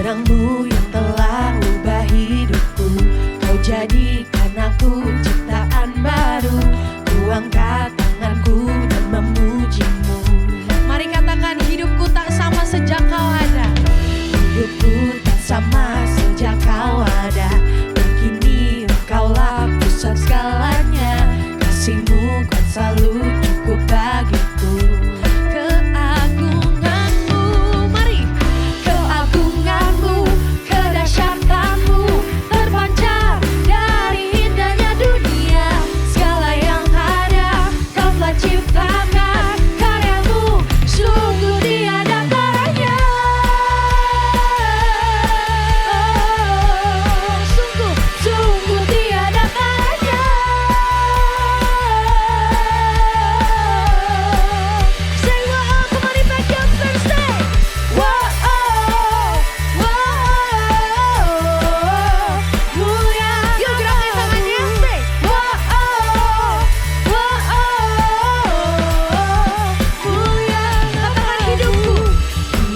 terangmu yang telah ubah hidupku. Kau jadikan aku ciptaan baru. Ku angkat tanganku dan memujimu. Mari katakan, hidupku tak sama sejak kau ada. Hidupku tak sama sejak kau ada. Dan kini engkaulah pusat segalanya. Kasihmu kan selalu cukup bagiku. Keagunganmu, mari. Keagunganmu, kedahsyatanmu terpancar dari indahnya dunia. Segala yang ada kau telah ciptakan. Karyamu sungguh tiada taranya. Sungguh tiada taranya. Say wow, kembali back up Thursday. Mulia. Yuk gerakin tangannya. Say mulia. Katakan,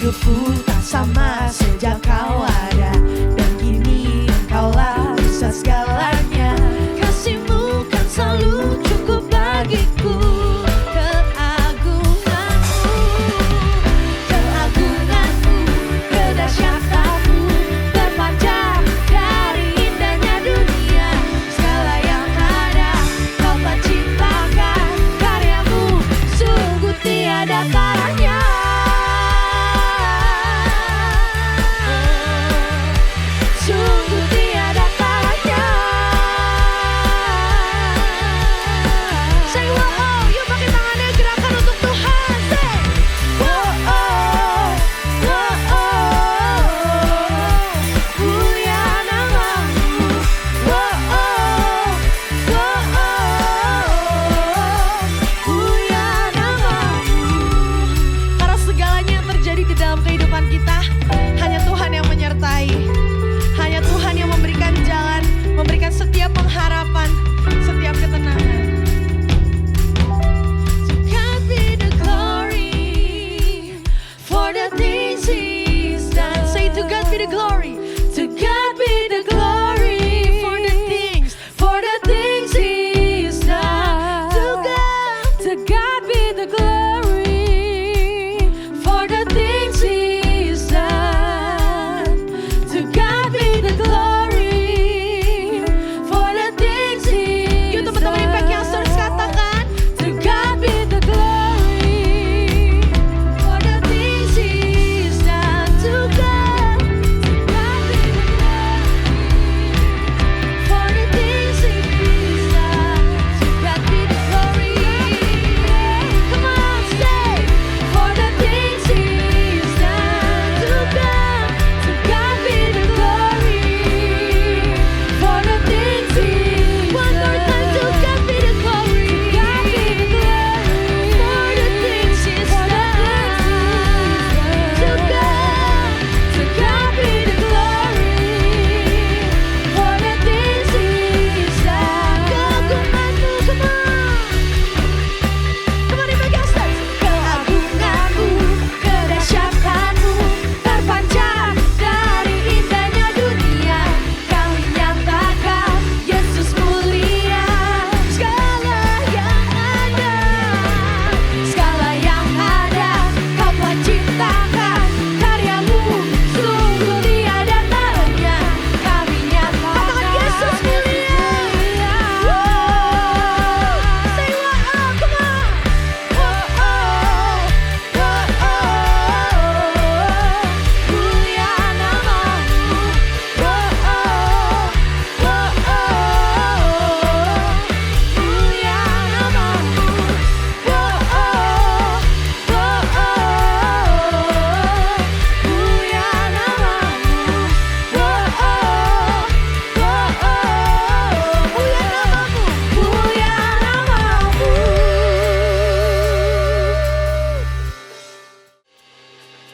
hidupku tak sama sejak kau ada. Dan kini engkaulah bisa segalanya. Kasihmu kan selalu cukup bagiku. Keagunganmu, kedahsyatanmu terpancar dari indahnya dunia. Segala yang ada kau telah ciptakan. Karyamu sungguh tiada taranya. Sungguh tiada taranya. Say wow, yuk pakai tangannya gerakan untuk Tuhan. Say mulia namamu. Mulia namamu. Karena segalanya yang terjadi di dalam kehidupan kita, hanya Tuhan yang menyertai. Hanya Tuhan yang memberikan jalan, memberikan setiap pengharapan, setiap ketenangan. To God be the glory for the things He's done. Say, to God be the glory. To God be the glory for the things He's done. To God be the glory for the things He's done. To God be the glory for the things He's done. Yuk teman-teman Impact Youngsters katakan, to God be the glory for the things He's done. To God be the glory for the things He's done. To God be the glory. Come on, say, for the things He's done. To God be the glory for the things He's done. One more time, to God be the glory. To God be the glory for the things He's done. To God be the glory for the things He's done. Keagunganmu, come on. Kembali bagian stars. Keagunganmu, kedahsyatanmu terpancar dari indahnya dunia. Kau nyatakan Yesus mulia. Segala yang ada kau telah ciptakan. Karyamu sungguh tiada taranya. Kami nyatakan Yesus mulia. Say wow, come on. Mulia namamu. Mulia namamu. Mulia namamu. Mulia namamu.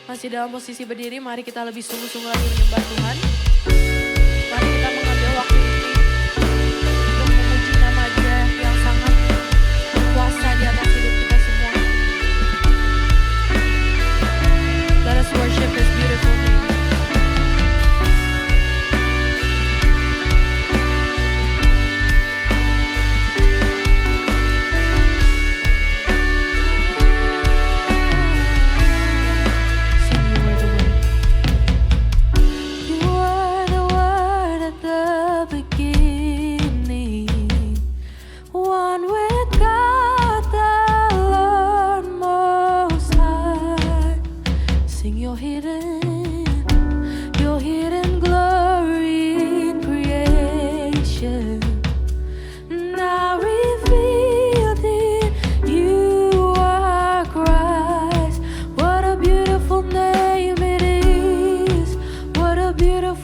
Masih dalam posisi berdiri, mari kita lebih sungguh-sungguh lagi menyembah Tuhan. Mari kita mengambil waktu ini untuk memuji nama Dia yang sangat berkuasa di atas hidup kita semua. Let us worship His beautiful name.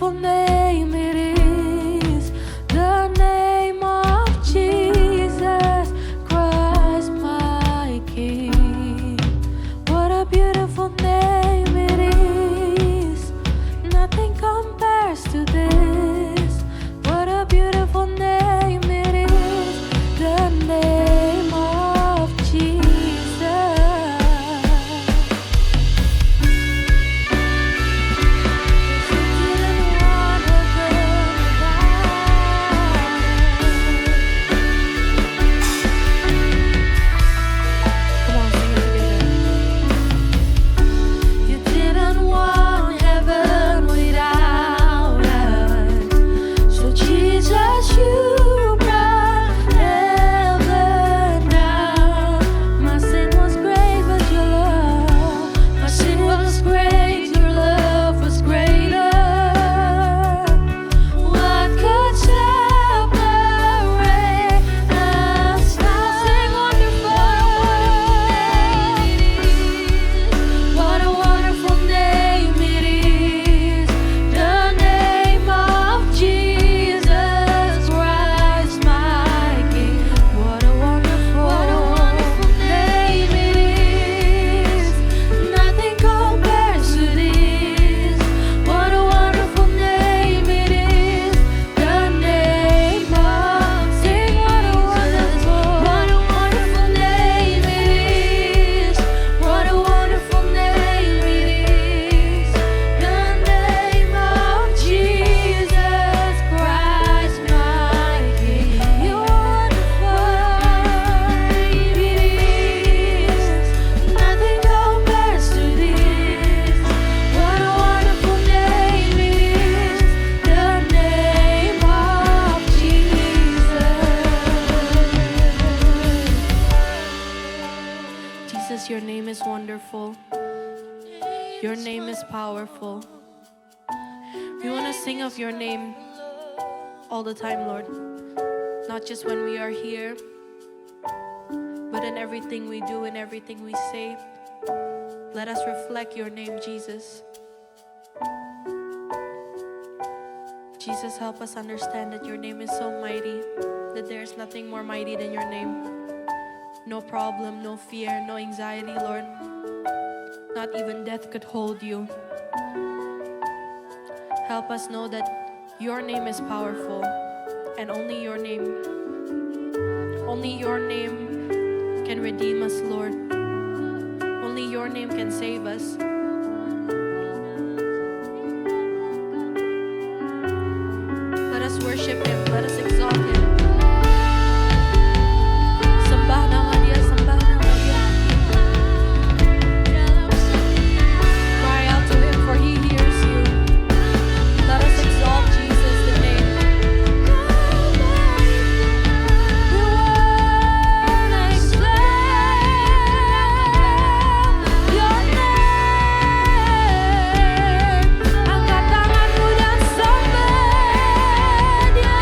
beautiful name it is, the name of Jesus Christ, my King. What a beautiful name it is. Nothing compares to this. What a beautiful name it is, the name of Jesus. You didn't want heaven without us. So Jesus, you brought heaven down. My sin was great, but your love. My sin was great, your love was greater. What could separate us now? Sing wonderful. What a wonderful name it is, the name of Jesus Christ, my King. What a wonderful name it is. Nothing compares to this. What a wonderful name it is, the name of. Sing what a wonderful name it is. What a wonderful name it is, the name of Jesus Christ, my King. You're wonderful. It is. Nothing compares to this. What a wonderful name it is, the name of Jesus. Jesus, your name is wonderful. Your name is powerful. We want to sing of your name all the time, Lord. Not just when we are here, but in everything we do and everything we say. Let us reflect your name, Jesus. Jesus, help us understand that your name is so mighty, that there is nothing more mighty than your name. No problem, no fear, no anxiety, Lord. Not even death could hold you. Help us know that your name is powerful, and only your name can redeem us, Lord. Only your name can save us. Let us worship him. Let us exalt him. Sembah nama dia, sembah nama dia. Cry out to him, for he hears you. Let us exalt Jesus, the name. We wanna exalt your name. Angkat tanganmu dan sembah dia.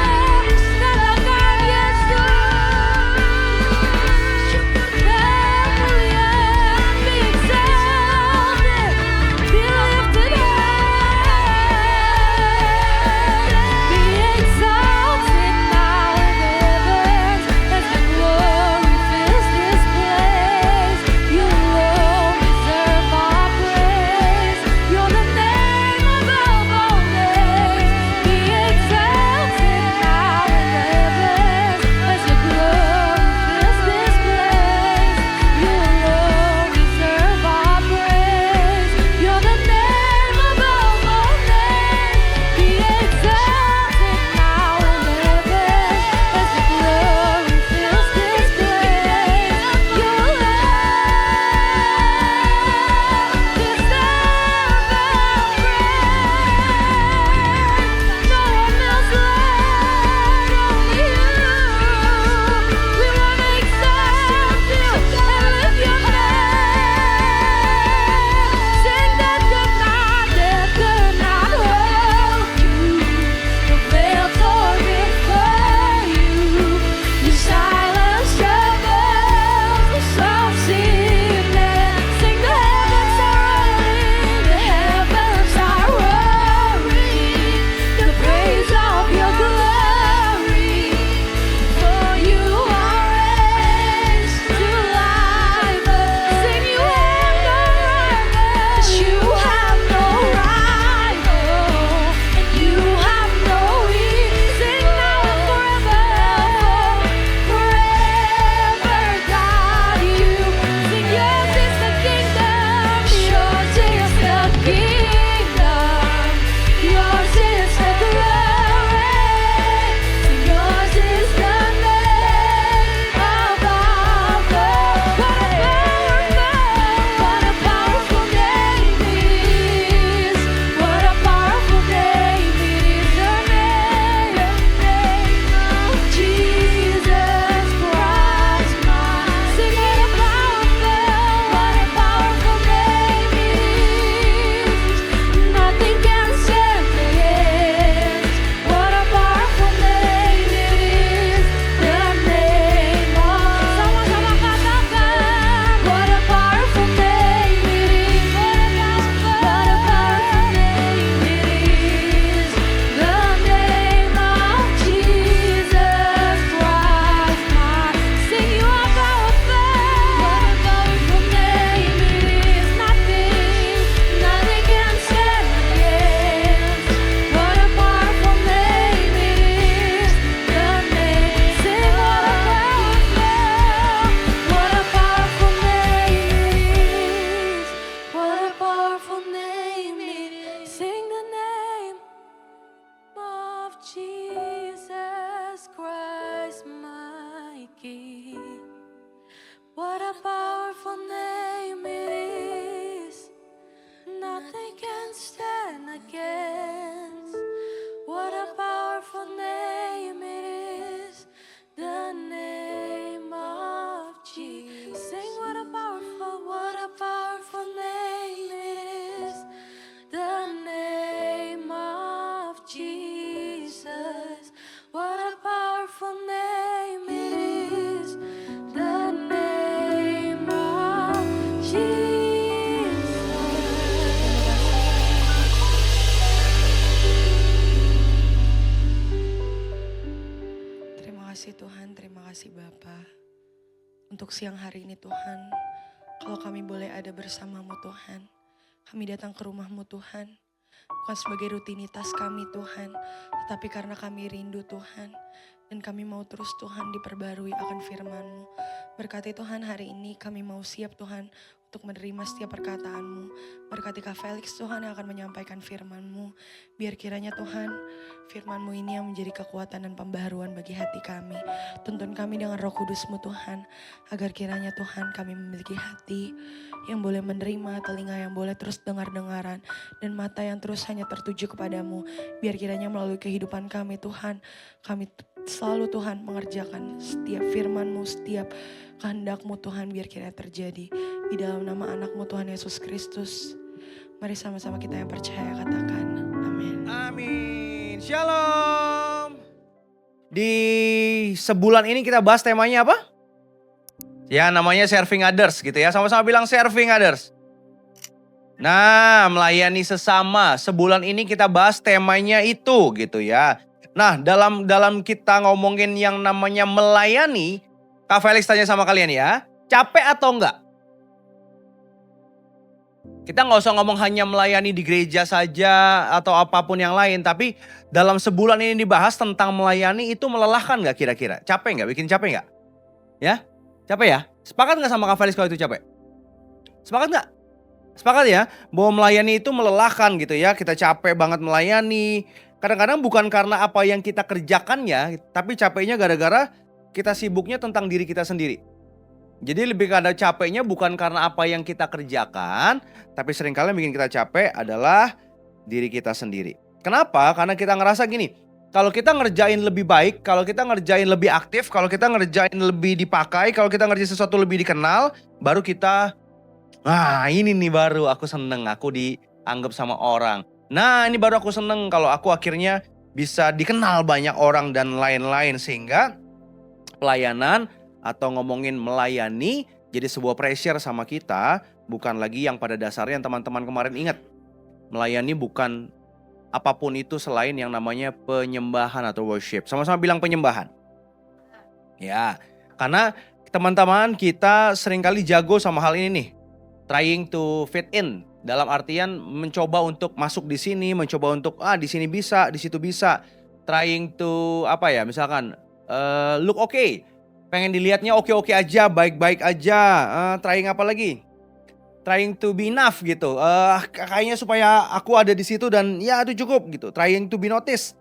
kasih Bapa untuk siang hari ini Tuhan. Kalau kami boleh ada bersama-Mu Tuhan. Kami datang ke rumah-Mu Tuhan. Bukan sebagai rutinitas kami Tuhan, tetapi karena kami rindu Tuhan. Dan kami mau terus Tuhan diperbarui akan firman-Mu. Berkati Tuhan hari ini kami mau siap Tuhan untuk menerima setiap perkataan-Mu. Berkati Kak Felix Tuhan yang akan menyampaikan firman-Mu. Biar kiranya Tuhan firman-Mu ini yang menjadi kekuatan dan pembaharuan bagi hati kami. Tuntun kami dengan Roh Kudus-Mu Tuhan. Agar kiranya Tuhan kami memiliki hati yang boleh menerima, telinga yang boleh terus dengar-dengaran, dan mata yang terus hanya tertuju kepadamu. Biar kiranya melalui kehidupan kami Tuhan, kami selalu Tuhan mengerjakan setiap firman-Mu, setiap kehendak-Mu Tuhan, biar kiranya terjadi. Di dalam nama anak-Mu Tuhan Yesus Kristus. Mari sama-sama kita yang percaya katakan amin. Amin. Shalom. Di sebulan ini kita bahas temanya apa? Ya namanya serving others gitu ya. Sama-sama bilang serving others. Nah, melayani sesama. Sebulan ini kita bahas temanya itu gitu ya. Nah, dalam kita ngomongin yang namanya melayani, Kak Felix tanya sama kalian ya, capek atau enggak? Kita nggak usah ngomong hanya melayani di gereja saja atau apapun yang lain. Tapi dalam sebulan ini dibahas tentang melayani itu melelahkan nggak kira-kira? Capek nggak? Bikin capek nggak? Ya? Capek ya? Sepakat nggak sama Kak Felix kalau itu capek? Sepakat nggak? Sepakat ya? Bahwa melayani itu melelahkan gitu ya. Kita capek banget melayani. Kadang-kadang bukan karena apa yang kita kerjakannya. Tapi capeknya gara-gara kita sibuknya tentang diri kita sendiri. Jadi lebih karena capeknya bukan karena apa yang kita kerjakan, tapi seringkali yang bikin kita capek adalah diri kita sendiri. Kenapa? Karena kita ngerasa gini, kalau kita ngerjain lebih baik, kalau kita ngerjain lebih aktif, kalau kita ngerjain lebih dipakai, kalau kita ngerjain sesuatu lebih dikenal, baru kita, ini nih baru aku seneng, aku dianggap sama orang. Nah ini baru aku seneng kalau aku akhirnya bisa dikenal banyak orang dan lain-lain. Sehingga pelayanan atau ngomongin melayani jadi sebuah pressure sama kita, bukan lagi yang pada dasarnya yang teman-teman kemarin ingat. Melayani bukan apapun itu selain yang namanya penyembahan atau worship. Sama-sama bilang penyembahan. Ya, karena teman-teman kita seringkali jago sama hal ini nih. Trying to fit in. Dalam artian mencoba untuk masuk di sini, mencoba untuk di sini bisa, di situ bisa. Trying to misalkan look okay. Pengen dilihatnya oke-oke aja, baik-baik aja. Trying apa lagi? Trying to be enough gitu. Kayaknya supaya aku ada di situ dan ya itu cukup gitu. Trying to be noticed.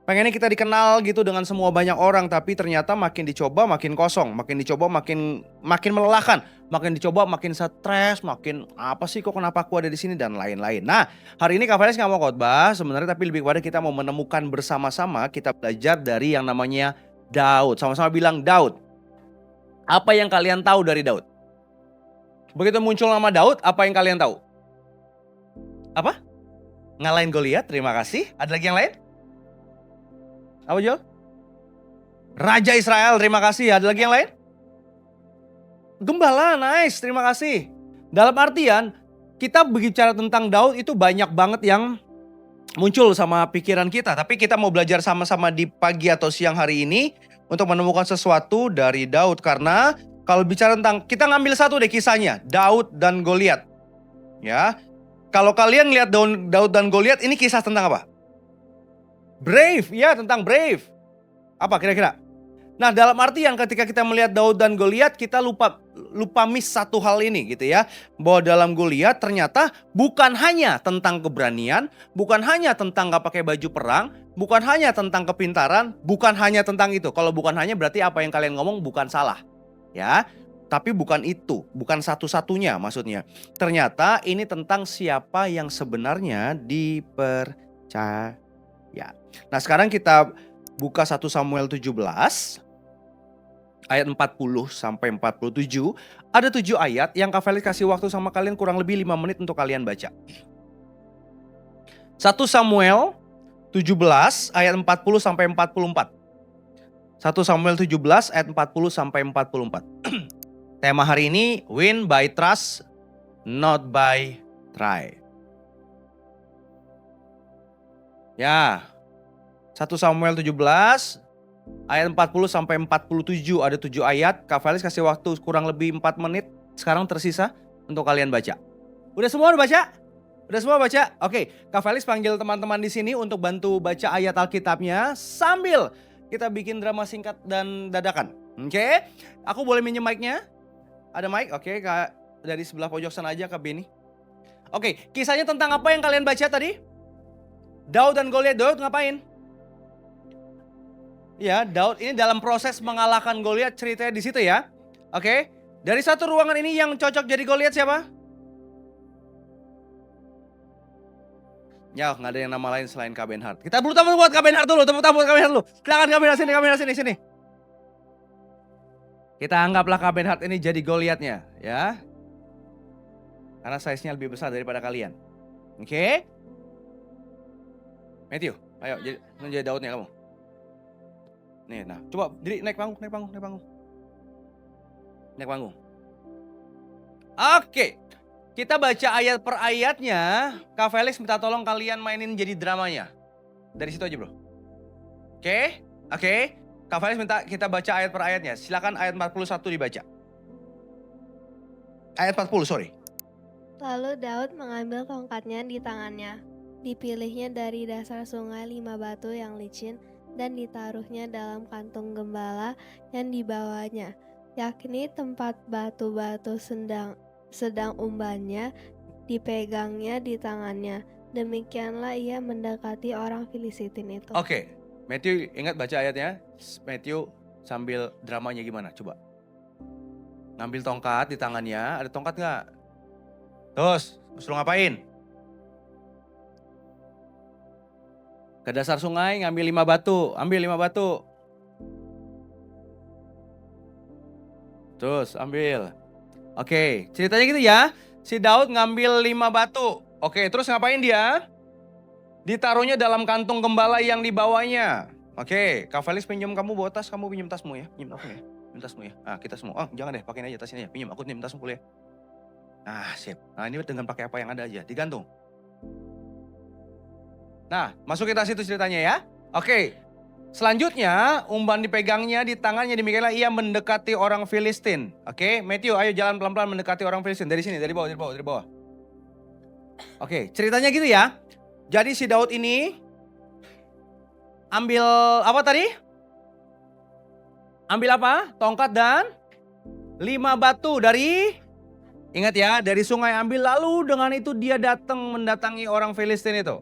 Pengennya kita dikenal gitu dengan semua banyak orang, tapi ternyata makin dicoba makin kosong, makin dicoba makin melelahkan, makin dicoba makin stres, makin apa sih kok kenapa aku ada di sini dan lain-lain. Nah, hari ini Kak Felix nggak mau khotbah sebenarnya, tapi lebih kepada kita mau menemukan bersama-sama, kita belajar dari yang namanya Daud. Sama-sama bilang Daud. Apa yang kalian tahu dari Daud? Begitu muncul nama Daud, apa yang kalian tahu? Apa? Ngalahin Goliat, terima kasih. Ada lagi yang lain? Apa Jo? Raja Israel, terima kasih. Ada lagi yang lain? Gembala, nice, terima kasih. Dalam artian, kita berbicara tentang Daud itu banyak banget yang muncul sama pikiran kita. Tapi kita mau belajar sama-sama di pagi atau siang hari ini untuk menemukan sesuatu dari Daud. Karena kalau bicara tentang, kita ngambil satu deh kisahnya, Daud dan Goliat. Ya, kalau kalian lihat Daud dan Goliat, ini kisah tentang apa? Brave, ya tentang brave. Apa kira-kira? Nah dalam artian ketika kita melihat Daud dan Goliat, kita lupa miss satu hal ini gitu ya. Bahwa dalam Goliat ternyata bukan hanya tentang keberanian, bukan hanya tentang gak pakai baju perang, bukan hanya tentang kepintaran, bukan hanya tentang itu. Kalau bukan hanya berarti apa yang kalian ngomong bukan salah. Ya, tapi bukan itu, bukan satu-satunya maksudnya. Ternyata ini tentang siapa yang sebenarnya dipercaya. Nah sekarang kita buka 1 Samuel 17 ayat 40 sampai 47. Ada 7 ayat yang Kak Felix kasih waktu sama kalian kurang lebih 5 menit untuk kalian baca. 1 Samuel 17 ayat 40 sampai 44. 1 Samuel 17 ayat 40 sampai 44. Tema hari ini win by trust, not by try. Ya. 1 Samuel 17 Ayat 40 sampai 47 ada 7 ayat. Kak Felix kasih waktu kurang lebih 4 menit. Sekarang tersisa untuk kalian baca. Udah semua udah baca? Udah semua baca? Oke, Kak Felix panggil teman-teman di sini untuk bantu baca ayat Alkitabnya sambil kita bikin drama singkat dan dadakan. Oke, aku boleh minjem mic-nya? Ada mic? Oke, Kak, dari sebelah pojok sana aja Kak Beni. Oke, kisahnya tentang apa yang kalian baca tadi? Daud dan Goliat. Daud ngapain? Ya, Daud ini dalam proses mengalahkan Goliat, ceritanya di situ ya. Oke, dari satu ruangan ini yang cocok jadi Goliat siapa? Ya, nggak ada yang nama lain selain Kak Benhard. Kita tepuk tangan buat Kak Benhard dulu, tepuk tangan buat Kak Benhard dulu. Silakan Kak Benhard sini. Kita anggaplah Kak Benhard ini jadi Goliatnya, ya. Karena size-nya lebih besar daripada kalian. Oke? Matthew, ayo jadi Daudnya kamu. Nih, nah, coba diri naik panggung. Naik panggung. Oke. Kita baca ayat per ayatnya. Kak Felix minta tolong kalian mainin jadi dramanya. Dari situ aja, Bro. Oke? Kak Felix minta kita baca ayat per ayatnya. Silakan ayat 41 dibaca. Ayat 40, sorry. Lalu Daud mengambil tongkatnya di tangannya. Dipilihnya dari dasar sungai 5 batu yang licin dan ditaruhnya dalam kantung gembala yang dibawanya, yakni tempat batu-batu sedang umbannya, dipegangnya di tangannya. Demikianlah ia mendekati orang Filistin itu. Oke, Matthew ingat baca ayatnya. Matthew sambil dramanya gimana? Coba. Ngambil tongkat di tangannya, ada tongkat nggak? Terus, suruh ngapain? Ke dasar sungai ngambil 5 batu, ambil 5 batu. Terus ambil. Oke, ceritanya gitu ya. Si Daud ngambil 5 batu. Oke, terus ngapain dia? Ditaruhnya dalam kantung gembala yang dibawanya. Oke, Kak Felix pinjam kamu bawa tas, kamu pinjam tasmu ya. Pinjam aku ya. Pinjam tasmu ya. Ah, kita semua. Oh, jangan deh, pakein aja tasnya ya. Pinjam aku pinjam tasmu boleh. Ah, sip. Nah, ini dengan pakai apa yang ada aja, digantung. Nah, masukin tas itu ceritanya ya. Oke. Selanjutnya, umban dipegangnya di tangannya, demikianlah ia mendekati orang Filistin. Oke, Matthew ayo jalan pelan-pelan mendekati orang Filistin. Dari sini, dari bawah. Oke, ceritanya gitu ya. Jadi si Daud ini ambil apa tadi? Ambil apa? Tongkat dan 5 batu dari, ingat ya, dari sungai ambil. Lalu dengan itu dia datang mendatangi orang Filistin itu.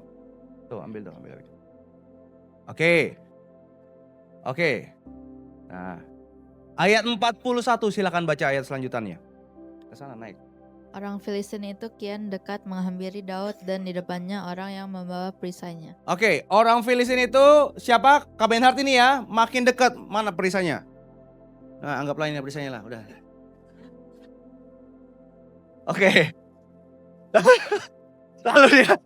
Tuh, ambil. Oke. Nah, ayat 41 silakan baca ayat selanjutnya. Ke sana naik. Orang Filistin itu kian dekat menghampiri Daud dan di depannya orang yang membawa perisainya. Oke, orang Filistin itu siapa? Kak Benhard ini ya, makin dekat. Mana perisainya? Nah, anggaplah ini perisainya lah, udah. Oke. Lalu dia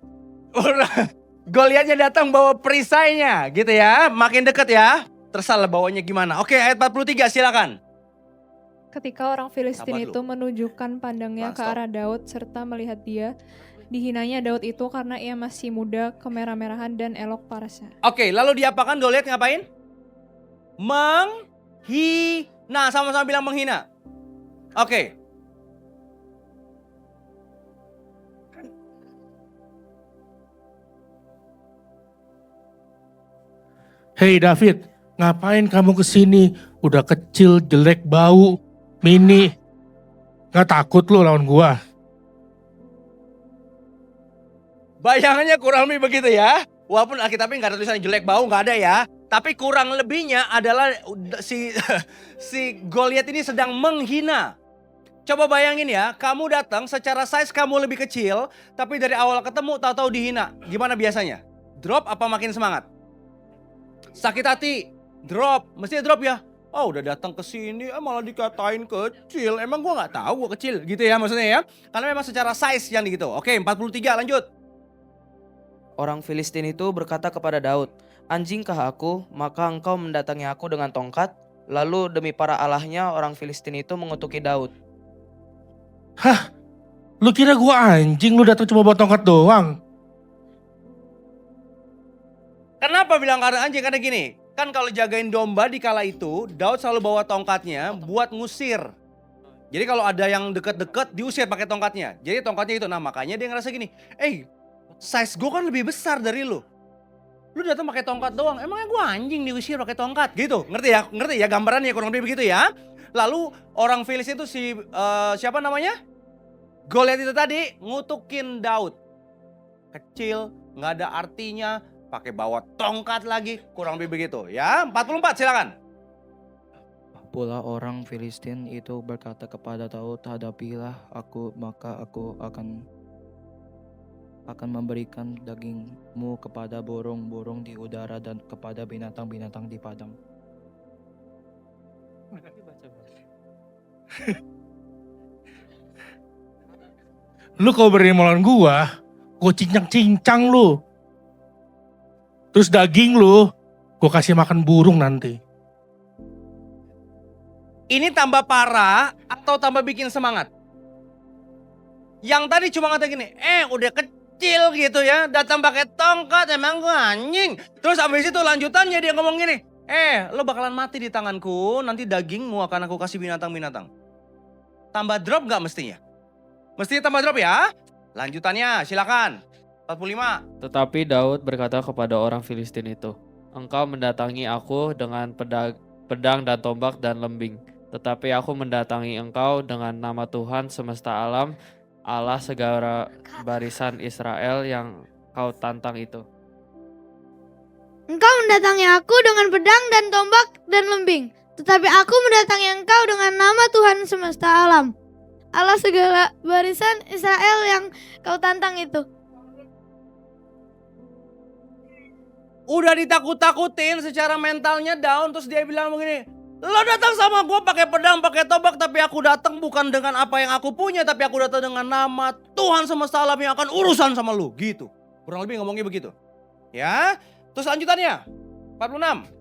Goliatnya datang bawa perisainya gitu ya, makin dekat ya. Terserah bawanya gimana. Oke, ayat 43 silakan. Ketika orang Filistin Sabar itu menunjukkan pandangnya ke Stop. arah Daud serta melihat dia, dihinanya Daud itu karena ia masih muda, kemerah-merahan dan elok parasnya. Oke, lalu diapakan Goliat ngapain? Menghina, sama-sama bilang menghina. Oke. Hei David, ngapain kamu kesini? Udah kecil, jelek, bau, mini. Gak takut lu lawan gua? Bayangannya kurang lebih begitu ya. Walaupun Alkitabnya nggak ada tulisan jelek bau, nggak ada ya. Tapi kurang lebihnya adalah si Goliat ini sedang menghina. Coba bayangin ya, kamu datang secara size kamu lebih kecil, tapi dari awal ketemu tahu-tahu dihina. Gimana biasanya? Drop apa makin semangat? Sakit hati, drop, mesti drop ya. Oh udah datang ke sini malah dikatain kecil. Emang gua nggak tahu gua kecil gitu ya maksudnya ya. Karena memang secara size yang gitu. Oke, 43 lanjut. Orang Filistin itu berkata kepada Daud, "Anjingkah aku, maka engkau mendatangi aku dengan tongkat?" Lalu demi para allahnya orang Filistin itu mengutuki Daud. Hah? Lu kira gua anjing, lu datang cuma bawa tongkat doang? Kenapa bilang karena anjing? Karena gini, Kan kalau jagain domba di kala itu, Daud selalu bawa tongkatnya buat ngusir. Jadi kalau ada yang deket-deket diusir pakai tongkatnya. Jadi tongkatnya itu, nah makanya dia ngerasa gini, size gue kan lebih besar dari lu. Lu datang pakai tongkat doang, emangnya gue anjing diusir pakai tongkat gitu. Ngerti ya gambarannya kurang lebih begitu ya. Lalu orang Filistin itu siapa namanya? Goliat itu tadi ngutukin Daud. Kecil, nggak ada artinya, pakai bawa tongkat lagi, kurang lebih begitu ya. 44 silakan. Pula orang Filistin itu berkata kepada Daud, hadapilah aku, maka aku akan memberikan dagingmu kepada burung-burung di udara dan kepada binatang-binatang di padang. Lu kalau berani melawan gua cincang-cincang lu. Terus daging lu, gua kasih makan burung nanti. Ini tambah parah atau tambah bikin semangat? Yang tadi cuma ngata gini, udah kecil gitu ya, datang pakai tongkat, emang gua anjing. Terus abis itu lanjutannya dia ngomong gini, lo bakalan mati di tanganku, nanti dagingmu akan aku kasih binatang-binatang. Tambah drop gak mestinya? Mestinya tambah drop ya. Lanjutannya silakan. 45. Tetapi Daud berkata kepada orang Filistin itu, engkau mendatangi aku dengan pedang dan tombak dan lembing. Tetapi aku mendatangi engkau dengan nama Tuhan semesta alam, Allah segala barisan Israel yang kau tantang itu. Engkau mendatangi aku dengan pedang dan tombak dan lembing. Tetapi aku mendatangi engkau dengan nama Tuhan semesta alam, Allah segala barisan Israel yang kau tantang itu. Udah ditakut-takutin secara mentalnya down, terus dia bilang begini, lo datang sama gue pakai pedang, pakai tombak, tapi aku datang bukan dengan apa yang aku punya, tapi aku datang dengan nama Tuhan semesta alam yang akan urusan sama lu, gitu. Kurang lebih ngomongnya begitu. Ya, terus lanjutannya, 46.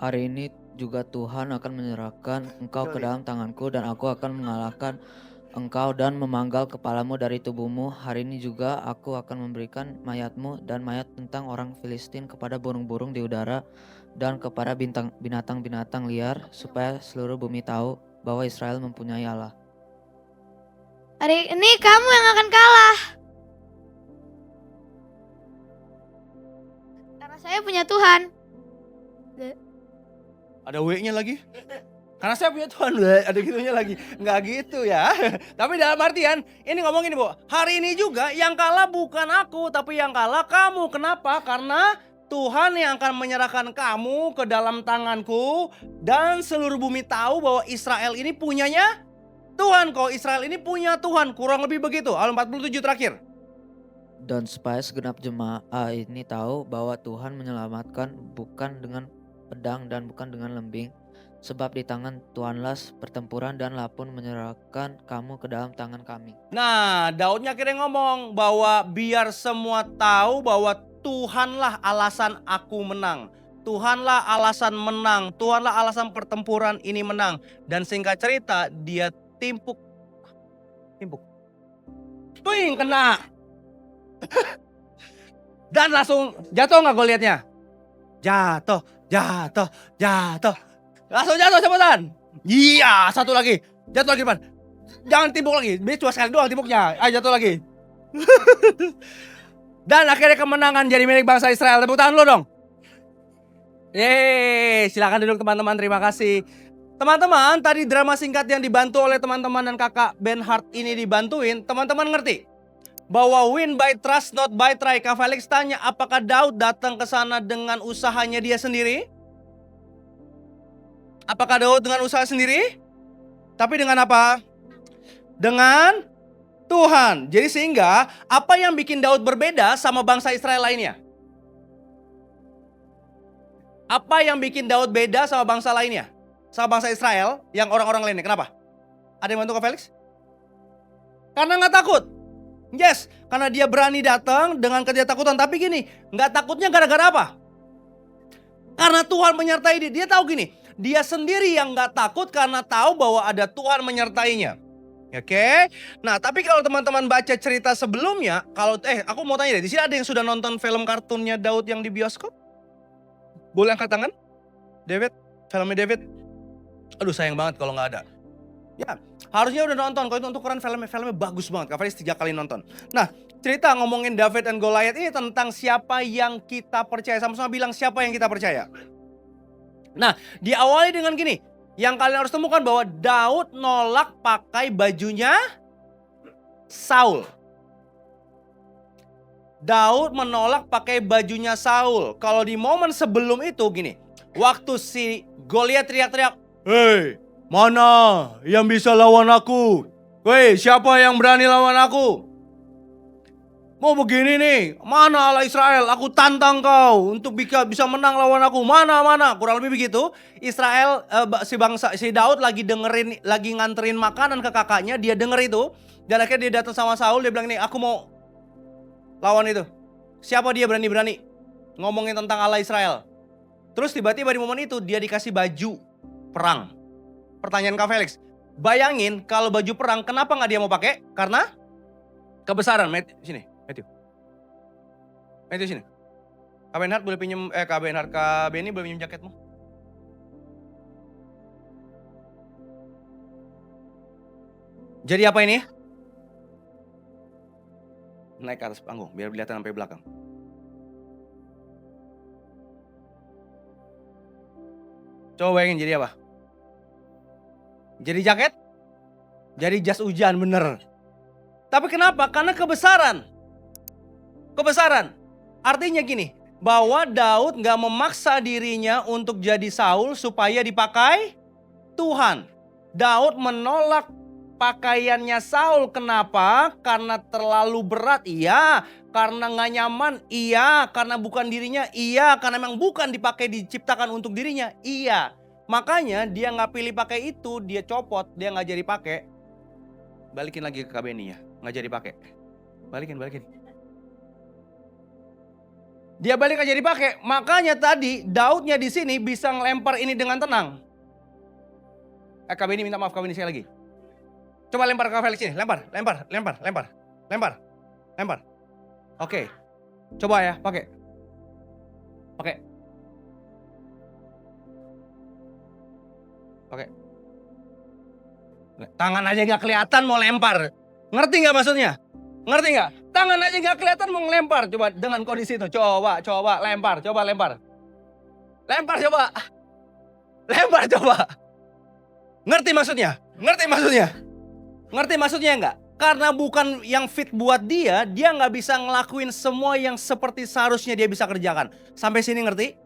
Hari ini juga Tuhan akan menyerahkan engkau ke dalam tanganku dan aku akan mengalahkan engkau dan memanggal kepalamu dari tubuhmu. Hari ini juga aku akan memberikan mayatmu dan mayat tentang orang Filistin kepada burung-burung di udara dan kepada binatang-binatang liar, supaya seluruh bumi tahu bahwa Israel mempunyai Allah. Hari ini kamu yang akan kalah, karena saya punya Tuhan. Ada W-nya lagi. Karena saya punya Tuhan, ada gitunya lagi. Enggak gitu ya. Tapi dalam artian, ini ngomong ini Bu, hari ini juga yang kalah bukan aku, tapi yang kalah kamu. Kenapa? Karena Tuhan yang akan menyerahkan kamu ke dalam tanganku. Dan seluruh bumi tahu bahwa Israel ini punyanya Tuhan. Kalau Israel ini punya Tuhan, kurang lebih begitu. Al 47 terakhir. Dan supaya segenap jemaah ini tahu bahwa Tuhan menyelamatkan bukan dengan pedang dan bukan dengan lembing. Sebab di tangan Tuhanlah pertempuran dan Allah pun menyerahkan kamu ke dalam tangan kami. Nah, Daudnya akhirnya ngomong bahwa biar semua tahu bahwa Tuhanlah alasan aku menang. Tuhanlah alasan menang. Tuhanlah alasan pertempuran ini menang. Dan singkat cerita dia timpuk. Tuing kena. Dan langsung jatuh gak Goliatnya? Jatuh. Langsung jatuh cepetan. Iya, satu lagi. Jatuh lagi depan. Jangan timpuk lagi. Dia cuma sekali doang timpuknya. Ayo jatuh lagi. Dan akhirnya kemenangan jadi milik bangsa Israel. Tepuk tangan lo dong. Yeay, silakan duduk teman-teman. Terima kasih. Teman-teman, tadi drama singkat yang dibantu oleh teman-teman dan kakak Ben Hart ini dibantuin. Teman-teman ngerti bahwa win by trust not by try. Kak Felix tanya, apakah Daud datang ke sana dengan usahanya dia sendiri? Apakah Daud dengan usaha sendiri? Tapi dengan apa? Dengan Tuhan. Jadi sehingga apa yang bikin Daud berbeda sama bangsa Israel lainnya? Apa yang bikin Daud beda sama bangsa lainnya? Sama bangsa Israel yang orang-orang lainnya. Kenapa? Ada yang bantu Kak Felix? Karena gak takut. Yes, karena dia berani datang dengan ketakutan. Tapi gini, gak takutnya gara-gara apa? Karena Tuhan menyertai dia. Dia tahu gini, dia sendiri yang gak takut karena tahu bahwa ada Tuhan menyertainya. Oke. Nah, tapi kalau teman-teman baca cerita sebelumnya, aku mau tanya deh, di sini ada yang sudah nonton film kartunnya Daud yang di bioskop? Boleh angkat tangan? David, filmnya David. Aduh sayang banget kalau nggak ada. Ya, harusnya udah nonton. Kalau itu untuk ukuran filmnya bagus banget. Kak Felis 3 kali nonton. Nah, cerita ngomongin David dan Goliath ini tentang siapa yang kita percaya. Sama-sama bilang siapa yang kita percaya. Nah, diawali dengan gini. Yang kalian harus temukan bahwa Daud nolak pakai bajunya Saul. Daud menolak pakai bajunya Saul. Kalau di momen sebelum itu gini. Waktu si Goliath teriak-teriak, "Hei, mana yang bisa lawan aku? Woi, siapa yang berani lawan aku? Mau begini nih, mana Allah Israel? Aku tantang kau untuk bisa menang lawan aku. Mana? Kurang lebih begitu. Israel, si Daud lagi nganterin makanan ke kakaknya. Dia denger itu. Dan akhirnya dia datang sama Saul. Dia bilang nih, aku mau lawan itu. Siapa dia berani-berani ngomongin tentang Allah Israel? Terus tiba-tiba di momen itu dia dikasih baju perang. Pertanyaan Kak Felix, bayangin kalau baju perang kenapa gak dia mau pakai? Karena kebesaran. Sini, Matthew sini. Kak Benhard boleh pinjem, Kak Benny boleh pinjem jaketmu? Jadi apa ini? Naik ke atas panggung biar kelihatan sampai belakang. Coba bayangin jadi apa? Jadi jaket? Jadi jas hujan bener. Tapi kenapa? Karena kebesaran. Kebesaran. Artinya gini, bahwa Daud gak memaksa dirinya untuk jadi Saul supaya dipakai Tuhan. Daud menolak pakaiannya Saul. Kenapa? Karena terlalu berat. Iya. Karena gak nyaman. Iya. Karena bukan dirinya. Iya. Karena memang bukan diciptakan untuk dirinya. Iya. Makanya dia gak pilih pakai itu. Dia copot. Dia gak jadi pakai. Balikin lagi ke Kabeni ya. Gak jadi pakai. Balikin. Dia balik gak jadi pakai. Makanya tadi Daudnya di sini bisa ngelempar ini dengan tenang. Kabeni minta maaf Kabeni sekali lagi. Coba lempar ke Felix ini, lempar. Oke. Coba ya, pakai. Tangan aja gak kelihatan mau lempar. Ngerti gak maksudnya? Tangan aja gak kelihatan mau ngelempar. Coba dengan kondisi itu, coba lempar. Lempar coba. Ngerti maksudnya enggak? Karena bukan yang fit buat dia gak bisa ngelakuin semua yang seperti seharusnya dia bisa kerjakan. Sampai sini ngerti?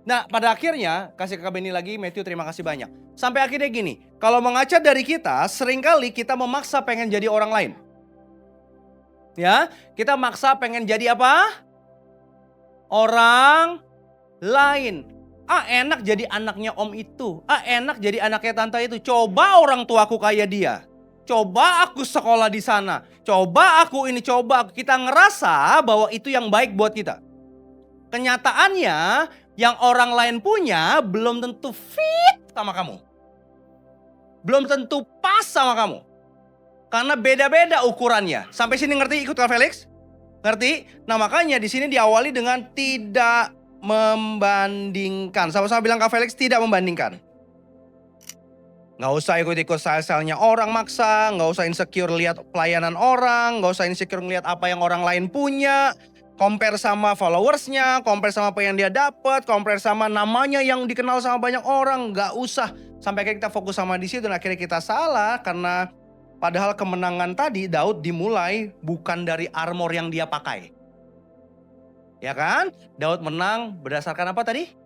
Nah pada akhirnya, kasih ke Benny lagi, Matthew terima kasih banyak. Sampai akhirnya gini, kalau mengaca dari kita, seringkali kita memaksa pengen jadi orang lain. Ya, kita maksa pengen jadi apa? Orang lain. Enak jadi anaknya om itu. Enak jadi anaknya tante itu. Coba orang tuaku kayak dia. Coba aku sekolah di sana. Coba aku ini, Kita ngerasa bahwa itu yang baik buat kita. Kenyataannya, yang orang lain punya belum tentu fit sama kamu. Belum tentu pas sama kamu. Karena beda-beda ukurannya. Sampai sini ngerti ikut Kak Felix? Ngerti? Nah makanya di sini diawali dengan tidak membandingkan. Sama-sama bilang Kak Felix, tidak membandingkan. Gak usah ikut-ikut style-stylenya orang maksa. Gak usah insecure lihat pelayanan orang. Gak usah insecure ngeliat apa yang orang lain punya. Compare sama followersnya. Compare sama apa yang dia dapat. Compare sama namanya yang dikenal sama banyak orang. Gak usah. Sampai kita fokus sama di situ dan akhirnya kita salah. Karena padahal kemenangan tadi Daud dimulai bukan dari armor yang dia pakai. Ya kan? Daud menang berdasarkan apa tadi?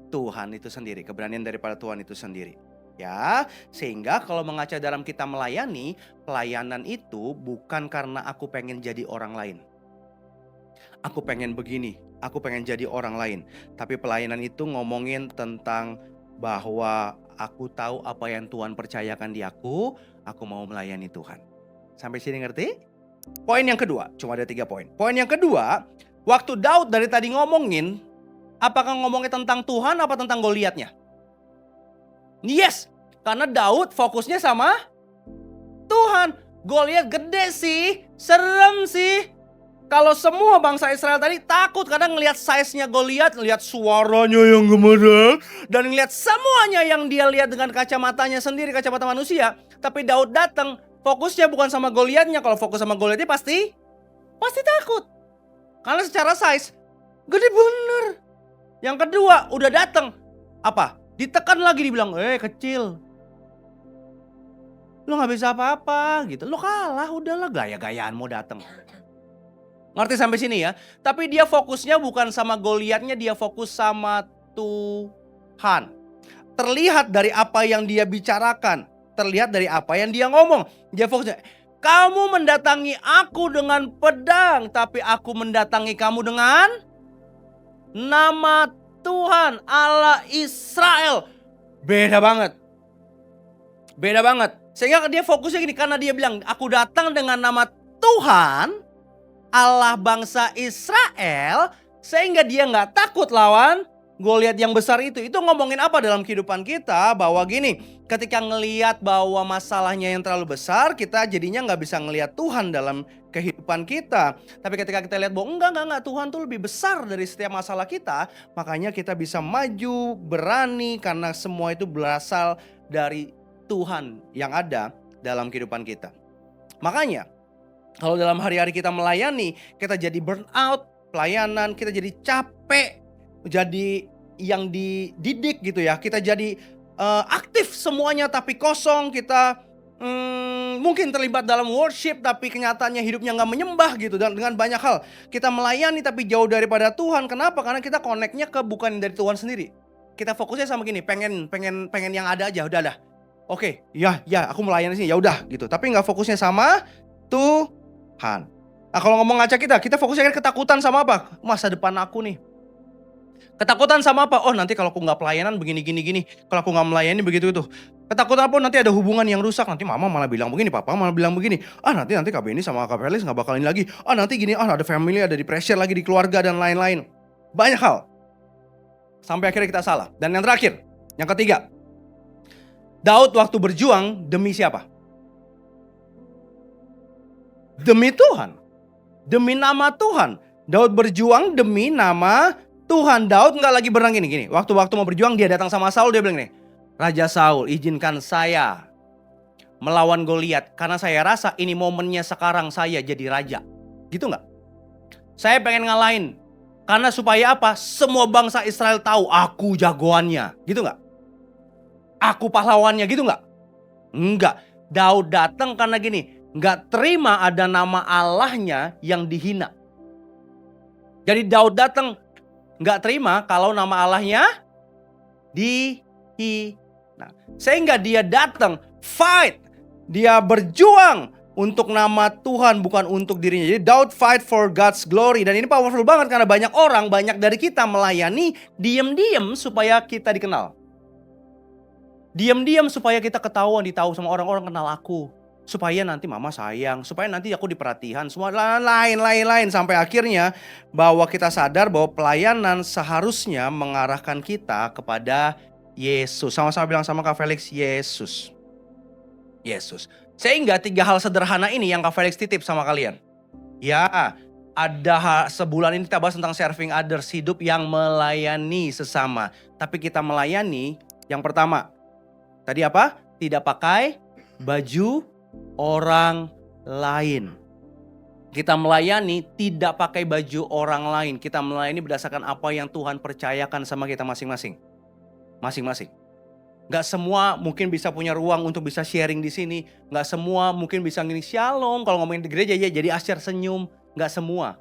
Tuhan itu sendiri, keberanian daripada Tuhan itu sendiri. Ya, sehingga kalau mengaca dalam kita melayani, pelayanan itu bukan karena aku pengen jadi orang lain. Aku pengen begini, aku pengen jadi orang lain. Tapi pelayanan itu ngomongin tentang bahwa aku tahu apa yang Tuhan percayakan di aku mau melayani Tuhan. Sampai sini ngerti? Poin yang kedua, cuma ada 3 poin. Poin yang kedua, waktu Daud dari tadi ngomongin, apakah ngomongin tentang Tuhan apa tentang Goliatnya? Yes, karena Daud fokusnya sama Tuhan. Goliat gede sih, serem sih. Kalau semua bangsa Israel tadi takut karena ngelihat size-nya Goliat, ngelihat suaranya yang gemetar, dan ngelihat semuanya yang dia lihat dengan kacamatanya sendiri, kacamata manusia. Tapi Daud datang, fokusnya bukan sama Goliatnya. Kalau fokus sama Goliatnya pasti takut. Karena secara size gede bener. Yang kedua udah datang, apa? Ditekan lagi, dibilang, kecil. Lo gak bisa apa-apa gitu. Lo kalah, udahlah, gaya-gayaan mau datang. Ngerti sampai sini ya? Tapi dia fokusnya bukan sama Goliatnya, dia fokus sama Tuhan. Terlihat dari apa yang dia bicarakan, terlihat dari apa yang dia ngomong. Dia fokusnya, kamu mendatangi aku dengan pedang, tapi aku mendatangi kamu dengan nama Tuhan Allah Israel. Beda banget. Beda banget. Sehingga dia fokusnya gini, karena dia bilang, aku datang dengan nama Tuhan Allah bangsa Israel, sehingga dia gak takut lawan Goliat yang besar itu. Itu ngomongin apa dalam kehidupan kita? Bahwa gini, ketika ngelihat bahwa masalahnya yang terlalu besar, kita jadinya gak bisa ngelihat Tuhan dalam kehidupan kita. Tapi ketika kita lihat bahwa enggak, Tuhan tuh lebih besar dari setiap masalah kita, makanya kita bisa maju, berani, karena semua itu berasal dari Tuhan yang ada dalam kehidupan kita. Makanya kalau dalam hari-hari kita melayani, kita jadi burn out pelayanan, kita jadi capek, jadi yang dididik gitu ya. Kita jadi aktif semuanya tapi kosong. Kita mungkin terlibat dalam worship tapi kenyataannya hidupnya gak menyembah gitu. Dan dengan banyak hal kita melayani tapi jauh daripada Tuhan. Kenapa? Karena kita connect-nya ke bukan dari Tuhan sendiri. Kita fokusnya sama gini, pengen yang ada aja, udah dah. Oke, ya aku melayani sini, ya udah gitu. Tapi nggak fokusnya sama Tuhan. Nah kalau ngomong ngaca kita fokusnya kan ketakutan sama apa? Masa depan aku nih. Ketakutan sama apa? Oh nanti kalau aku nggak pelayanan begini. Kalau aku nggak melayani begitu itu. Ketakutan apa? Nanti ada hubungan yang rusak. Nanti mama malah bilang begini, papa malah bilang begini. Nanti Kak Benny sama Kak Felix nggak bakal ini lagi. Nanti gini, ada family, ada di pressure lagi di keluarga dan lain-lain. Banyak hal. Sampai akhirnya kita salah. Dan yang terakhir, yang ketiga. Daud waktu berjuang demi siapa? Demi Tuhan. Demi nama Tuhan. Daud berjuang demi nama Tuhan. Daud gak lagi berenang gini. Waktu mau berjuang dia datang sama Saul, dia bilang nih, Raja Saul, izinkan saya melawan Goliat. Karena saya rasa ini momennya sekarang saya jadi raja. Gitu gak? Saya pengen ngalahin. Karena supaya apa? Semua bangsa Israel tahu aku jagoannya. Gitu gak? Aku pahlawannya gitu gak? Enggak. Daud datang karena gini, gak terima ada nama Allahnya yang dihina. Jadi Daud datang gak terima kalau nama Allahnya dihina. Sehingga dia datang fight. Dia berjuang untuk nama Tuhan, bukan untuk dirinya. Jadi Daud fight for God's glory. Dan ini powerful banget karena banyak orang, banyak dari kita melayani diam-diam supaya kita dikenal. Diam-diam supaya kita ketahuan, ditahu sama orang-orang kenal aku. Supaya nanti mama sayang, supaya nanti aku diperhatikan, semua lain-lain. Sampai akhirnya bahwa kita sadar bahwa pelayanan seharusnya mengarahkan kita kepada Yesus. Sama-sama bilang sama Kak Felix, Yesus. Sehingga 3 hal sederhana ini yang Kak Felix titip sama kalian. Ya, ada sebulan ini kita bahas tentang serving others, hidup yang melayani sesama. Tapi kita melayani, yang pertama, tadi apa? Tidak pakai baju orang lain. Kita melayani tidak pakai baju orang lain. Kita melayani berdasarkan apa yang Tuhan percayakan sama kita masing-masing. Gak semua mungkin bisa punya ruang untuk bisa sharing di sini. Gak semua mungkin bisa gini shalom. Kalau ngomongin di gereja ya jadi asyar senyum. Gak semua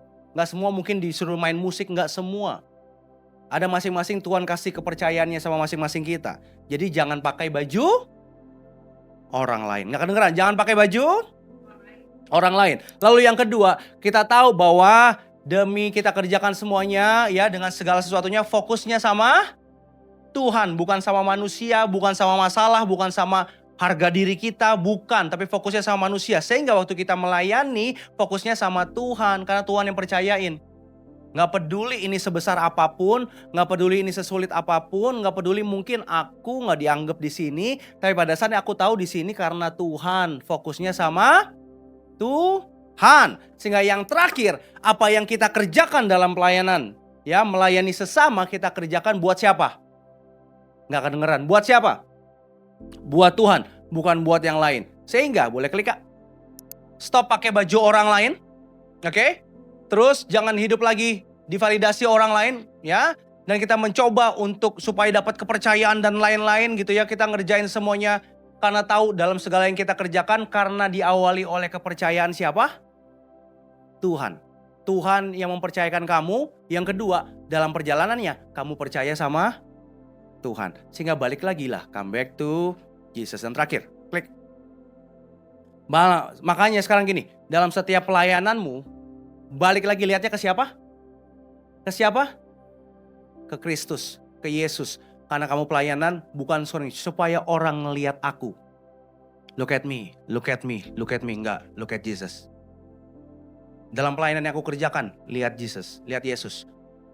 mungkin disuruh main musik. Gak semua. Ada masing-masing Tuhan kasih kepercayaannya sama masing-masing kita. Jadi jangan pakai baju orang lain. Nggak kedengeran? Jangan pakai baju orang lain. Lalu yang kedua, kita tahu bahwa demi kita kerjakan semuanya ya dengan segala sesuatunya fokusnya sama Tuhan. Bukan sama manusia, bukan sama masalah, bukan sama harga diri kita, bukan. Tapi fokusnya sama manusia. Sehingga waktu kita melayani fokusnya sama Tuhan. Karena Tuhan yang percayain. Gak peduli ini sebesar apapun, gak peduli ini sesulit apapun, gak peduli mungkin aku gak dianggap di sini, tapi pada saatnya aku tahu di sini karena Tuhan. Fokusnya sama Tuhan. Sehingga yang terakhir, apa yang kita kerjakan dalam pelayanan, ya, melayani sesama kita kerjakan buat siapa? Nggak kedengeran. Buat siapa? Buat Tuhan, bukan buat yang lain. Sehingga boleh klik Kak. Stop pakai baju orang lain. Oke? Terus jangan hidup lagi divalidasi orang lain, ya. Dan kita mencoba untuk supaya dapat kepercayaan dan lain-lain gitu ya. Kita ngerjain semuanya karena tahu dalam segala yang kita kerjakan karena diawali oleh kepercayaan siapa? Tuhan. Tuhan yang mempercayakan kamu. Yang kedua, dalam perjalanannya kamu percaya sama Tuhan. Sehingga balik lagi lah, come back to Jesus. Dan terakhir, klik. Makanya sekarang gini, dalam setiap pelayananmu, balik lagi lihatnya ke siapa? Ke siapa? Ke Kristus, ke Yesus. Karena kamu pelayanan bukan supaya orang ngelihat aku. Look at me, look at me, look at me. Enggak, look at Jesus. Dalam pelayanan yang aku kerjakan, lihat Jesus, lihat Yesus.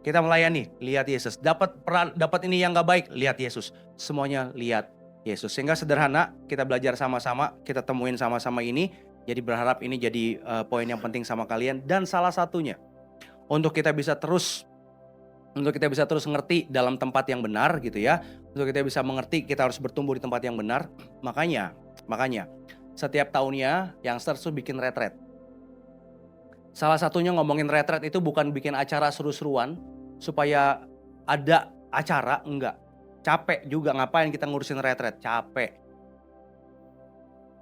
Kita melayani, lihat Yesus. Dapat ini yang gak baik, lihat Yesus. Semuanya lihat Yesus. Sehingga sederhana, kita belajar sama-sama, kita temuin sama-sama ini. Jadi berharap ini jadi poin yang penting sama kalian. Dan salah satunya, untuk kita bisa terus ngerti dalam tempat yang benar gitu ya. Untuk kita bisa mengerti, kita harus bertumbuh di tempat yang benar. Makanya setiap tahunnya Youngsters tuh bikin retret. Salah satunya ngomongin retret itu bukan bikin acara seru-seruan supaya ada acara, enggak. Capek juga, ngapain kita ngurusin retret, capek.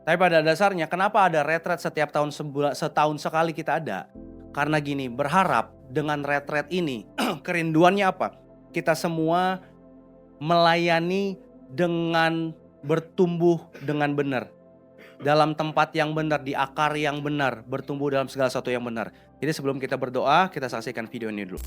Tapi pada dasarnya kenapa ada retret setiap tahun setahun sekali kita ada? Karena gini, berharap dengan retret ini kerinduannya apa? Kita semua melayani dengan bertumbuh dengan benar. Dalam tempat yang benar, di akar yang benar, bertumbuh dalam segala sesuatu yang benar. Jadi sebelum kita berdoa, kita saksikan video ini dulu.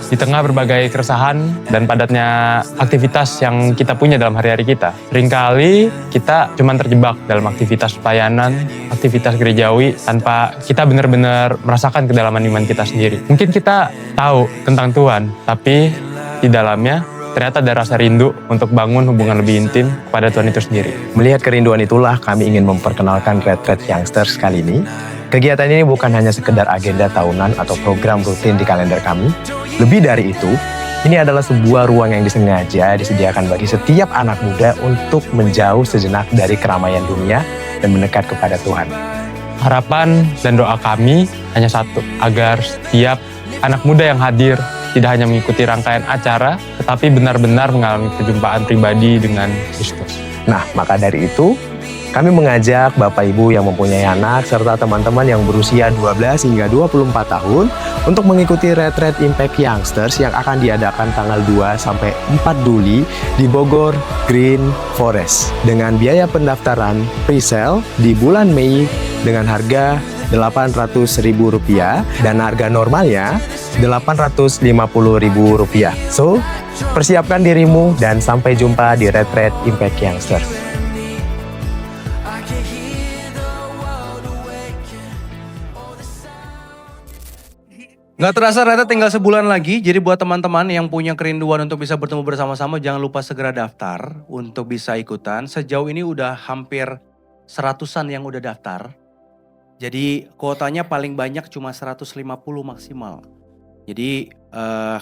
Di tengah berbagai keresahan dan padatnya aktivitas yang kita punya dalam hari-hari kita, seringkali kita cuma terjebak dalam aktivitas pelayanan, aktivitas gerejawi, tanpa kita benar-benar merasakan kedalaman iman kita sendiri. Mungkin kita tahu tentang Tuhan, tapi di dalamnya ternyata ada rasa rindu untuk bangun hubungan lebih intim kepada Tuhan itu sendiri. Melihat kerinduan itulah kami ingin memperkenalkan Retreat Youngsters kali ini. Kegiatan ini bukan hanya sekedar agenda tahunan atau program rutin di kalender kami. Lebih dari itu, ini adalah sebuah ruang yang disengaja disediakan bagi setiap anak muda untuk menjauh sejenak dari keramaian dunia dan mendekat kepada Tuhan. Harapan dan doa kami hanya satu, agar setiap anak muda yang hadir tidak hanya mengikuti rangkaian acara, tetapi benar-benar mengalami perjumpaan pribadi dengan Kristus. Nah, maka dari itu, kami mengajak Bapak Ibu yang mempunyai anak serta teman-teman yang berusia 12 hingga 24 tahun untuk mengikuti Retreat Impact Youngsters yang akan diadakan tanggal 2 sampai 4 Juli di Bogor Green Forest dengan biaya pendaftaran pre-sale di bulan Mei dengan harga Rp800.000 dan harga normalnya Rp850.000. So, persiapkan dirimu dan sampai jumpa di Retreat Impact Youngsters. Nggak terasa ternyata tinggal sebulan lagi. Jadi buat teman-teman yang punya kerinduan untuk bisa bertemu bersama-sama, jangan lupa segera daftar untuk bisa ikutan. Sejauh ini udah hampir 100-an yang udah daftar. Jadi kuotanya paling banyak cuma 150 maksimal. Jadi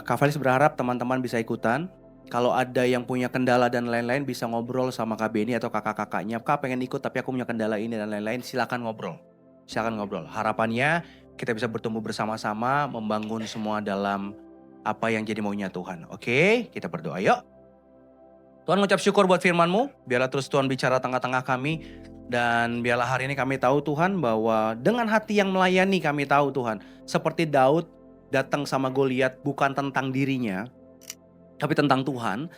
Kak Felis berharap teman-teman bisa ikutan. Kalau ada yang punya kendala dan lain-lain bisa ngobrol sama Kak Beni atau kakak-kakaknya. Kak pengen ikut tapi aku punya kendala ini dan lain-lain, silakan ngobrol. Silakan ngobrol. Harapannya kita bisa bertumbuh bersama-sama, membangun semua dalam apa yang jadi maunya Tuhan. Oke, kita berdoa yuk. Tuhan mengucap syukur buat firman-Mu, biarlah terus Tuhan bicara tengah-tengah kami. Dan biarlah hari ini kami tahu Tuhan bahwa dengan hati yang melayani kami tahu Tuhan. Seperti Daud datang sama Goliat bukan tentang dirinya, tapi tentang Tuhan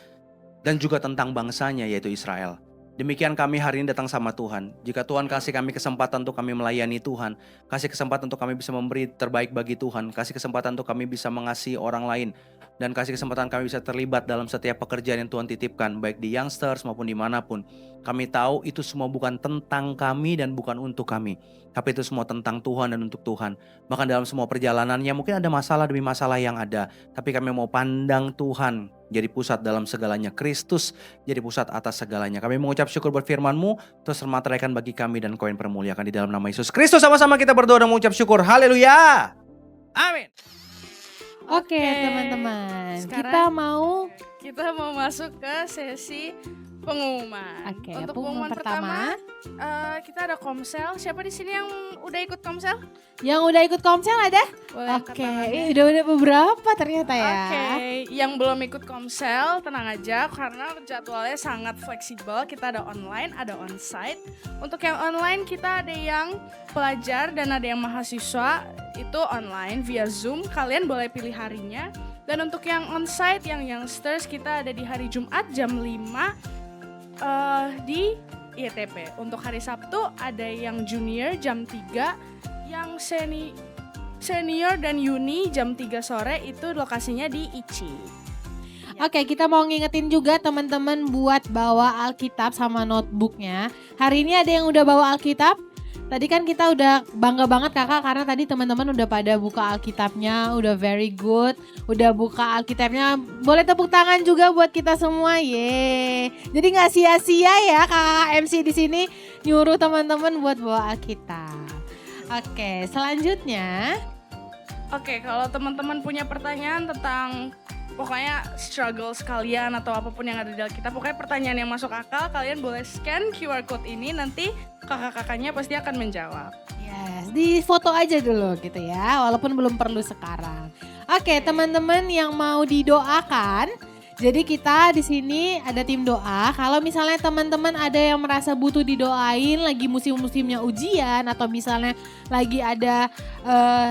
dan juga tentang bangsanya yaitu Israel. Demikian kami hari ini datang sama Tuhan. Jika Tuhan kasih kami kesempatan untuk kami melayani Tuhan, kasih kesempatan untuk kami bisa memberi terbaik bagi Tuhan, kasih kesempatan untuk kami bisa mengasihi orang lain, dan kasih kesempatan kami bisa terlibat dalam setiap pekerjaan yang Tuhan titipkan, baik di Youngsters maupun dimanapun. Kami tahu itu semua bukan tentang kami dan bukan untuk kami, tapi itu semua tentang Tuhan dan untuk Tuhan. Bahkan dalam semua perjalanannya mungkin ada masalah demi masalah yang ada, tapi kami mau pandang Tuhan jadi pusat dalam segalanya, Kristus jadi pusat atas segalanya. Kami mengucap syukur buat firman-Mu, terus termateraikan bagi kami dan Kau yang permuliakan di dalam nama Yesus Kristus. Sama-sama kita berdoa dan mengucap syukur. Haleluya. Amin. Oke, teman-teman, Sekarang kita mau masuk ke sesi pengumuman. Oke, Untuk pengumuman pengumuman pertama, kita ada Komsel. Siapa di sini yang udah ikut Komsel? yang udah ikut Komsel ada? Boleh angkat Oke, tangannya. udah beberapa ternyata ya. Oke, yang belum ikut Komsel tenang aja karena jadwalnya sangat fleksibel. Kita ada online, ada onsite. Untuk yang online kita ada yang pelajar dan ada yang mahasiswa, itu online via Zoom. Kalian boleh pilih harinya. Dan untuk yang onsite, yang youngsters, kita ada di hari Jumat jam 5 di ITP. Untuk hari Sabtu ada yang junior jam 3, yang senior dan uni jam 3 sore, itu lokasinya di ICI. Oke, kita mau ngingetin juga teman-teman buat bawa Alkitab sama notebooknya. Hari ini ada yang udah bawa Alkitab. Tadi kan kita udah bangga banget kakak karena tadi teman-teman udah pada buka Alkitabnya, udah very good, udah buka Alkitabnya. Boleh tepuk tangan juga buat kita semua, ye. Jadi nggak sia-sia ya kakak MC di sini nyuruh teman-teman buat bawa Alkitab. Oke, selanjutnya. Oke, kalau teman-teman punya pertanyaan tentang pokoknya struggle sekalian atau apapun yang ada di Alkitab, pokoknya pertanyaan yang masuk akal, kalian boleh scan QR code ini, nanti kakak-kakaknya pasti akan menjawab. Yes, di foto aja dulu gitu ya, walaupun belum perlu sekarang. Oke, teman-teman yang mau didoakan, jadi kita di sini ada tim doa. Kalau misalnya teman-teman ada yang merasa butuh didoain, lagi musim-musimnya ujian atau misalnya lagi ada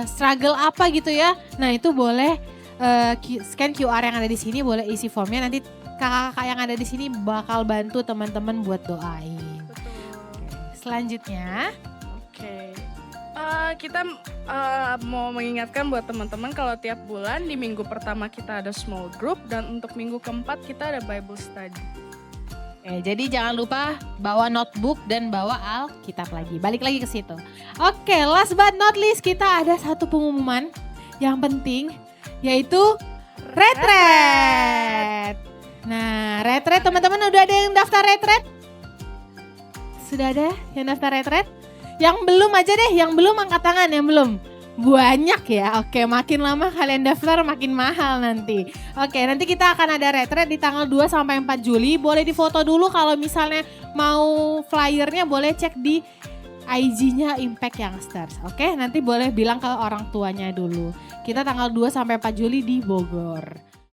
struggle apa gitu ya, nah itu boleh scan QR yang ada di sini, boleh isi formnya, nanti kakak-kakak yang ada di sini bakal bantu teman-teman buat doain. Selanjutnya, kita mau mengingatkan buat teman-teman kalau tiap bulan di minggu pertama kita ada small group dan untuk minggu keempat kita ada Bible study. jadi jangan lupa bawa notebook dan bawa Alkitab lagi. Balik lagi ke situ. Oke, last but not least kita ada satu pengumuman yang penting, yaitu retret. Nah, retret teman-teman udah ada yang daftar retret? Sudah ada yang daftar retret? Yang belum aja deh, yang belum angkat tangan, yang belum. Banyak ya, oke, makin lama kalian daftar makin mahal nanti. Oke, nanti kita akan ada retret di tanggal 2 sampai 4 Juli. Boleh difoto dulu kalau misalnya mau flyernya boleh cek di IG-nya Impact Youngsters. Oke, nanti boleh bilang ke orang tuanya dulu. Kita tanggal 2 sampai 4 Juli di Bogor.